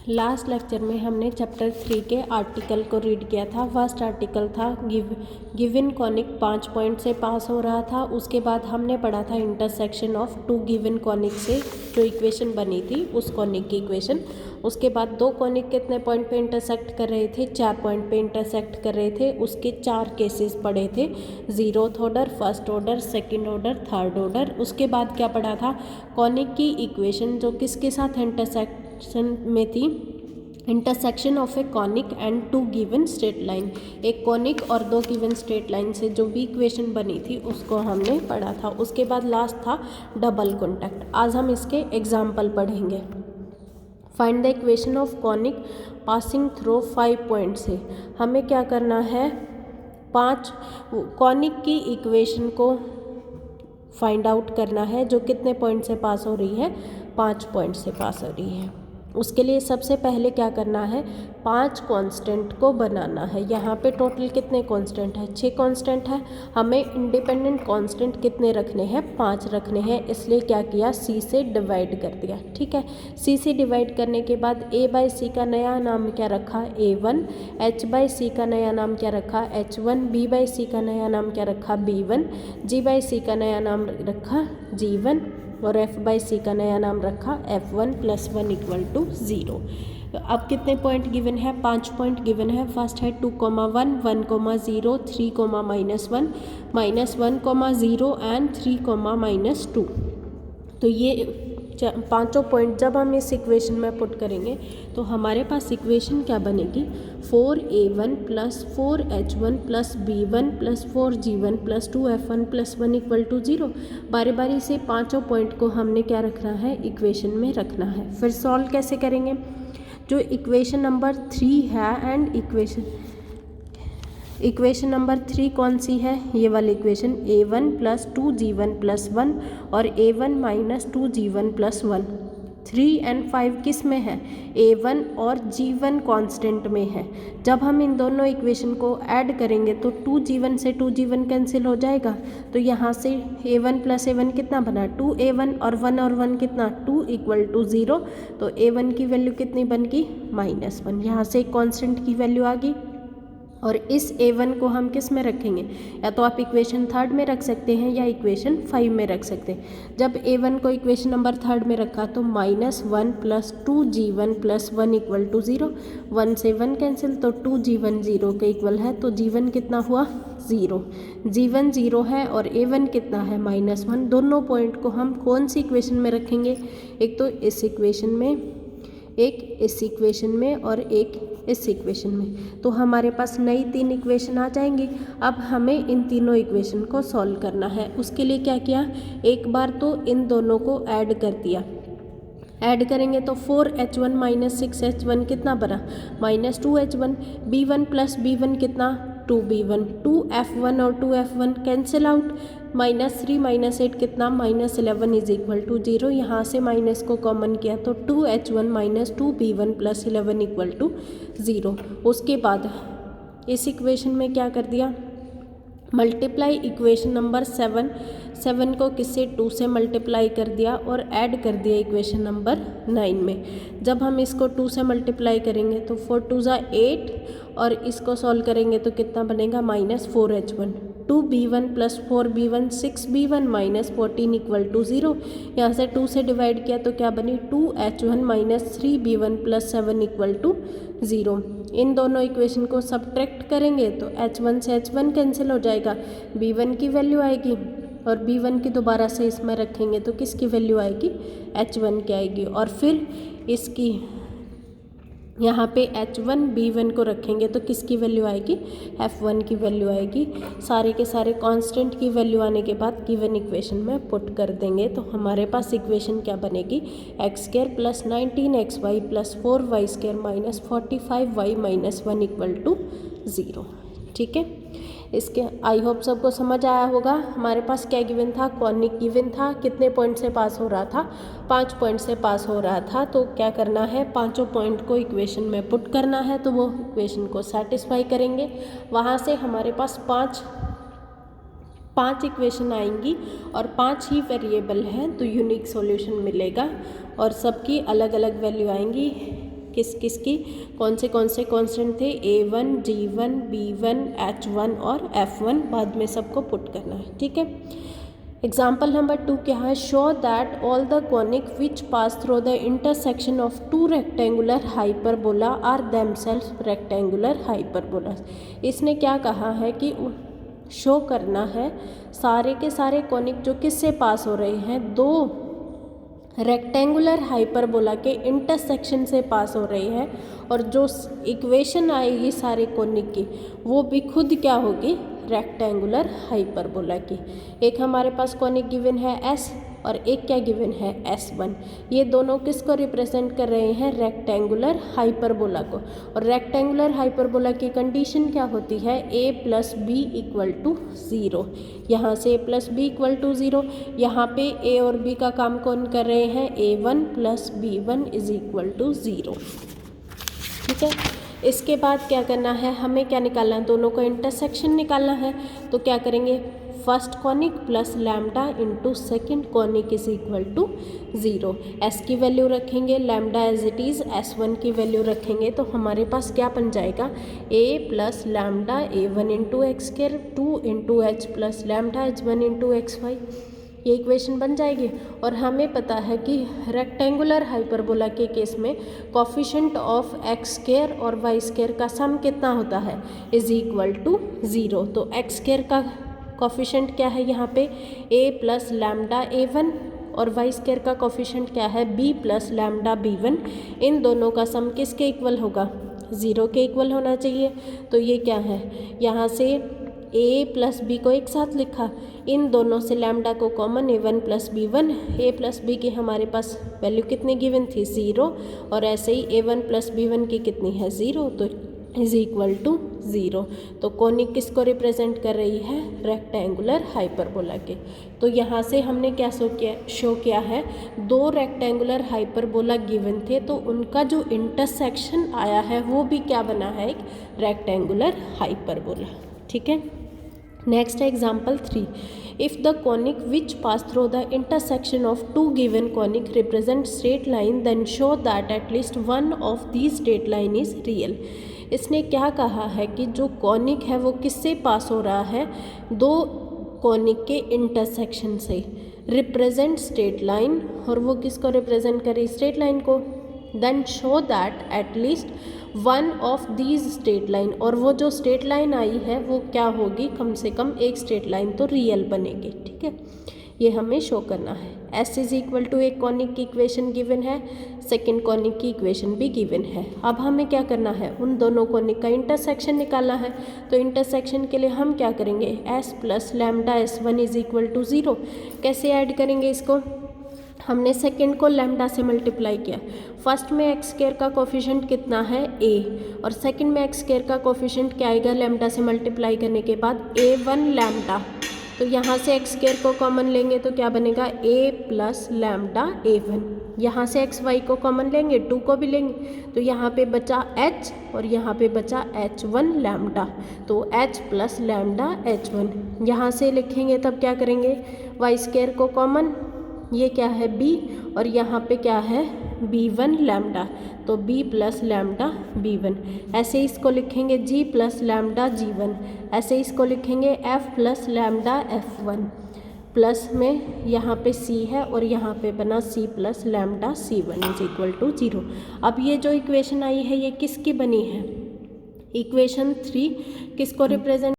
Last lecture में हमने chapter 3 के आर्टिकल को रीड किया था। फर्स्ट आर्टिकल था गिवन कॉनिक 5 पॉइंट से पास हो रहा था। उसके बाद हमने पढ़ा था intersection of two given conic से जो इक्वेशन बनी थी उस कॉनिक की इक्वेशन। उसके बाद दो कॉनिक कितने पॉइंट पे इंटरसेक्ट कर रहे थे, 4 पॉइंट पे इंटरसेक्ट कर रहे थे। उसके 4 केसेस पढ़े थे, 0th order, first order, second order, third order. उसके बाद क्या पढ़ा था, कॉनिक की इक्वेशन जो किसके साथ इंटरसेक्शन में थी, intersection of a conic and two given straight line. एक कॉनिक और दो गिवन स्ट्रेट लाइन से जो भी इक्वेशन बनी थी उसको हमने पढ़ा था। उसके बाद लास्ट था डबल कॉन्टैक्ट। आज हम इसके एग्जाम्पल पढ़ेंगे। Find the equation of conic passing through 5 point से हमें क्या करना है, 5 कॉनिक की इक्वेशन को फाइंड आउट करना है जो कितने पॉइंट से पास हो रही है, 5 पॉइंट से पास हो रही है। उसके लिए सबसे पहले क्या करना है, 5 कांस्टेंट को बनाना है। यहाँ पे टोटल कितने कांस्टेंट है, 6 कांस्टेंट है। हमें इंडिपेंडेंट कांस्टेंट कितने रखने हैं, 5 रखने हैं। इसलिए क्या किया, सी से डिवाइड कर दिया। ठीक है, सी से डिवाइड करने के बाद ए बाई सी का नया नाम क्या रखा, A1, H बाई सी का नया नाम क्या रखा, H1, B बाई सी का नया नाम क्या रखा, B1, G बाई सी का नया नाम रखा G1 और F बाई सी का नया नाम रखा F1 + 1 = 0। अब कितने पॉइंट गिवन है, 5 पॉइंट गिवन है। फर्स्ट है 2, 1, 1, 0, 3, -1, -1, 0 एंड 3, -2। तो ये पांचों पॉइंट जब हम इस इक्वेशन में पुट करेंगे तो हमारे पास इक्वेशन क्या बनेगी, 4A1 + 4H1 + B1 + 4G1 + 2F1 + 1 = 0। बारी बारी से पांचों पॉइंट को हमने क्या रखना है, इक्वेशन में रखना है। फिर सॉल्व कैसे करेंगे, जो इक्वेशन नंबर 3 है एंड इक्वेशन नंबर 3 कौन सी है, ये वाली इक्वेशन, A1 + 2G1 + 1 और A1 - 2G1 + 1। 3 और 5 किस में है, A1 और G1 कांस्टेंट में है। जब हम इन दोनों इक्वेशन को ऐड करेंगे तो 2G1 से 2G1 कैंसिल हो जाएगा। तो यहाँ से A1 + A1 कितना बना, 2A1 और 1 कितना, 2 = 0। तो A1 की वैल्यू कितनी बन गई, -1। यहाँ से कांस्टेंट की वैल्यू आ गई। और इस A1 को हम किस में रखेंगे, या तो आप इक्वेशन 3 में रख सकते हैं या इक्वेशन 5 में रख सकते हैं। जब A1 को इक्वेशन नंबर 3 में रखा तो -1 + 2G1 + 1 = 0। 1 से 1 कैंसिल, तो 2G1 0 के इक्वल है। तो G1 कितना हुआ, 0। G1 0 है और A1 कितना है, -1। दोनों पॉइंट को हम कौन सी इक्वेशन में रखेंगे, एक तो इस इक्वेशन में, एक इस इक्वेशन में और एक इस इक्वेशन में। तो हमारे पास नई 3 इक्वेशन आ जाएंगी। अब हमें इन तीनों इक्वेशन को सॉल्व करना है। उसके लिए क्या किया, एक बार तो इन दोनों को ऐड कर दिया। ऐड करेंगे तो 4H1 - 6H1 कितना बना, -2H1। B1 + B1 कितना, 2B1। 2F1 और 2F1 कैंसिल आउट। -3 - 8 कितना, -11 = 0। यहाँ से माइनस को कॉमन किया तो 2H1 - 2B1 + 11 = 0। उसके बाद इस इक्वेशन में क्या कर दिया, मल्टीप्लाई इक्वेशन नंबर 7 को किससे, 2 से मल्टीप्लाई कर दिया और ऐड कर दिया इक्वेशन नंबर 9 में। जब हम इसको 2 से मल्टीप्लाई करेंगे तो 4 × 2 = 8 और इसको सॉल्व करेंगे तो कितना बनेगा, -4H1। 2B1 + 4B1 6B1 - 14 = 0। यहाँ से 2 से डिवाइड किया तो क्या बनी, 2H1 - 3B1 + 7 = 0। इन दोनों इक्वेशन को सब्ट्रैक्ट करेंगे तो H1 से H1 कैंसिल हो जाएगा, B1 की वैल्यू आएगी और B1 की दोबारा से इसमें रखेंगे तो किसकी वैल्यू आएगी, H1 की आएगी। और फिर इसकी यहाँ पे H1 B1 को रखेंगे तो किसकी वैल्यू आएगी, F1 की वैल्यू आएगी। सारे के सारे कांस्टेंट की वैल्यू आने के बाद गिवन इक्वेशन में पुट कर देंगे तो हमारे पास इक्वेशन क्या बनेगी, x² + 19xy + 4y² - 45y - 1 = 0। ठीक है, इसके आई होप सबको समझ आया होगा। हमारे पास क्या गिवन था, कॉनिक गिवन था, कितने पॉइंट से पास हो रहा था, 5 पॉइंट से पास हो रहा था। तो क्या करना है, पांचों पॉइंट को इक्वेशन में पुट करना है तो वो इक्वेशन को सेटिस्फाई करेंगे। वहाँ से हमारे पास पाँच इक्वेशन आएंगी और 5 ही वेरिएबल हैं तो यूनिक सॉल्यूशन मिलेगा और सबकी अलग अलग वैल्यू आएंगी। किसकी कौन से कांस्टेंट थे, A1, G1, B1, H1 और F1, बाद में सबको पुट करना है। ठीक है। एग्जाम्पल नंबर 2 क्या है, show that all the conic which pass through the intersection of two rectangular hyperbola are themselves rectangular hyperbola. इसने क्या कहा है कि शो करना है सारे के सारे कॉनिक जो किससे पास हो रहे हैं, दो रेक्टेंगुलर हाइपरबोला के इंटरसेक्शन से पास हो रही है, और जो इक्वेशन आएगी सारे कॉनिक की वो भी खुद क्या होगी, रेक्टेंगुलर हाइपरबोला की। एक हमारे पास कॉनिक गिवन है S और एक क्या गिवन है S1। ये दोनों किसको रिप्रेजेंट कर रहे हैं, रेक्टेंगुलर हाइपरबोला को। और रेक्टेंगुलर हाइपरबोला की कंडीशन क्या होती है, A + B = 0। यहाँ से A + B = 0, यहाँ पे A और B का काम कौन कर रहे हैं, A1 + B1 = 0। ठीक है। इसके बाद क्या करना है, हमें क्या निकालना है, दोनों का इंटरसेक्शन निकालना है। तो क्या करेंगे, first conic plus lambda into second conic = 0। S की वैल्यू रखेंगे, lambda as it is, S1 की वैल्यू रखेंगे, तो हमारे पास क्या बन जाएगा, A + lambda A1 × x² 2 × H + lambda H1 × xy, ये इक्वेशन बन जाएगी। और हमें पता है कि रेक्टेंगुलर हाइपरबोला के केस में कोफिशिएंट ऑफ x² और y² का सम कितना होता है, = 0। तो x² का कोफिशिएंट क्या है यहाँ पे, A + लैम्डा A1, और y² का कोफिशिएंट क्या है, B + लैम्डा B1। इन दोनों का सम किसके इक्वल होगा, 0 के इक्वल होना चाहिए। तो ये क्या है, यहाँ से A + B को एक साथ लिखा, इन दोनों से लैम्डा को common, A1 + B1। A + B की हमारे पास वैल्यू कितनी गिवन थी, 0, और ऐसे ही A1 + B1 की कितनी है, 0, तो = 0। तो कॉनिक किसको रिप्रेजेंट कर रही है, रेक्टेंगुलर हाइपरबोला के। तो यहाँ से हमने क्या शो किया है, दो रेक्टेंगुलर हाइपरबोला गिवन थे, तो उनका जो इंटरसेक्शन आया है वो भी क्या बना है, एक रेक्टेंगुलर हाइपरबोला। ठीक है। नेक्स्ट है example 3, if the conic which pass through the intersection of two given conic represent straight line, then show that at least one of these straight line is real. इसने क्या कहा है कि जो कॉनिक है वो किससे पास हो रहा है, दो कॉनिक के इंटरसेक्शन से, रिप्रेजेंट स्ट्रेट लाइन, और वो किसको रिप्रेजेंट करे, स्ट्रेट लाइन को। Then show that at least one of these straight line, और वो जो स्ट्रेट लाइन आई है वो क्या होगी, कम से कम एक स्ट्रेट लाइन तो रियल बनेगी। ठीक है, ये हमें शो करना है। S = एक कॉनिक की इक्वेशन गिवन है, सेकेंड कॉनिक की इक्वेशन भी गिवन है। अब हमें क्या करना है, उन दोनों कॉनिक का इंटरसेक्शन निकालना है। तो इंटरसेक्शन के लिए हम क्या करेंगे, S + लैम्डा S1 = 0। कैसे ऐड करेंगे इसको, हमने सेकेंड को लैम्डा से मल्टीप्लाई किया। फर्स्ट में x² का कोफिशिएंट कितना है, A, और सेकेंड में x² का कोफिशिएंट क्या आएगा, लैम्डा से मल्टीप्लाई करने के बाद A1 लैम्डा। तो यहाँ से x² को कॉमन लेंगे तो क्या बनेगा, A + लैम्डा A1। यहाँ से xy को कॉमन लेंगे, 2 को भी लेंगे, तो यहाँ पे बचा H और यहाँ पे बचा H1 लैम्डा, तो H + लैम्डा H1। यहाँ से लिखेंगे तब क्या करेंगे, y² को कॉमन, ये क्या है B, और यहाँ पे क्या है B1 लैम्डा, तो B + लैम्डा B1। ऐसे इसको लिखेंगे G + लैम्डा G1, ऐसे इसको लिखेंगे F + लैम्डा F1, प्लस में यहाँ पे C है और यहाँ पे बना C + लैम्डा C1 = 0। अब ये जो इक्वेशन आई है ये किसकी बनी है, इक्वेशन 3 किसको रिप्रेजेंट